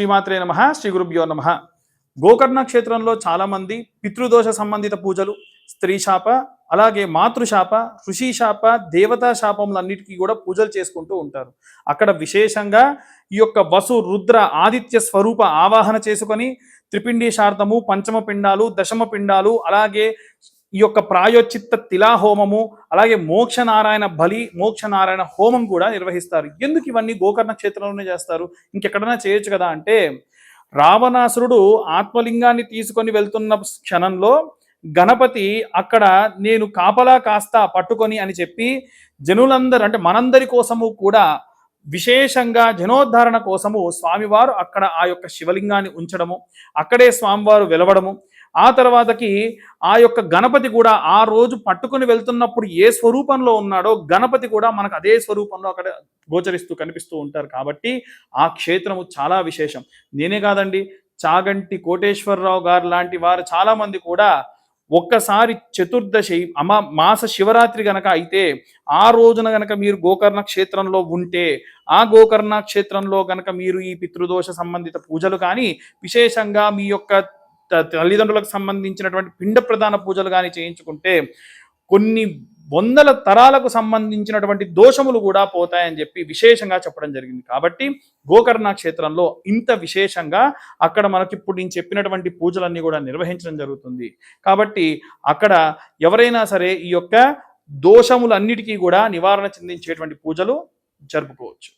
శ్రీమాత్రే నమః శ్రీ గురుభ్యో నమః గోకర్ణ క్షేత్రంలో చాలా మంది పితృదోష సంబంధిత పూజలు స్త్రీ శాప అలాగే మాతృశాప ఋషి శాప దేవతా శాపములన్నిటికీ కూడా పూజలు చేసుకుంటూ ఉంటారు. అక్కడ విశేషంగా ఈ యొక్క వసు రుద్ర ఆదిత్య స్వరూప ఆవాహన చేసుకొని త్రిపిండి శార్దము పంచమ పిండాలు దశమ పిండాలు అలాగే ఈ యొక్క ప్రాయోచిత్త తిలాహోమము అలాగే మోక్షనారాయణ బలి మోక్షనారాయణ హోమం కూడా నిర్వహిస్తారు. ఎందుకు ఇవన్నీ గోకర్ణ క్షేత్రంలోనే చేస్తారు, ఇంకెక్కడైనా చేయొచ్చు కదా అంటే, రావణాసురుడు ఆత్మలింగాన్ని తీసుకొని వెళ్తున్న క్షణంలో గణపతి అక్కడ నేను కాపలా కాస్తా పట్టుకొని అని చెప్పి జనులందరూ అంటే మనందరి కోసము కూడా విశేషంగా జనోద్ధరణ కోసము స్వామివారు అక్కడ ఆ యొక్క శివలింగాన్ని ఉంచడము, అక్కడే స్వామివారు వెలవడము, ఆ తర్వాతకి ఆ యొక్క గణపతి కూడా ఆ రోజు పట్టుకుని వెళ్తున్నప్పుడు ఏ స్వరూపంలో ఉన్నాడో గణపతి కూడా మనకు అదే స్వరూపంలో అక్కడ గోచరిస్తూ కనిపిస్తూ ఉంటారు. కాబట్టి ఆ క్షేత్రము చాలా విశేషం. నేనే కాదండి, చాగంటి కోటేశ్వరరావు గారు లాంటి వారు చాలా మంది కూడా ఒక్కసారి చతుర్దశి మాస శివరాత్రి గనక అయితే ఆ రోజున గనక మీరు గోకర్ణ క్షేత్రంలో ఉంటే ఆ గోకర్ణ క్షేత్రంలో గనక మీరు ఈ పితృదోష సంబంధిత పూజలు కానీ విశేషంగా మీ యొక్క తల్లిదండ్రులకు సంబంధించినటువంటి పిండ ప్రధాన పూజలు కానీ చేయించుకుంటే కొన్ని వందల తరాలకు సంబంధించినటువంటి దోషములు కూడా పోతాయని చెప్పి విశేషంగా చెప్పడం జరిగింది. కాబట్టి గోకర్ణ క్షేత్రంలో ఇంత విశేషంగా అక్కడ మనకి ఇప్పుడు నేను చెప్పినటువంటి పూజలన్నీ కూడా నిర్వహించడం జరుగుతుంది. కాబట్టి అక్కడ ఎవరైనా సరే ఈ యొక్క దోషములన్నిటికీ కూడా నివారణ చెందించేటువంటి పూజలు జరుపుకోవచ్చు.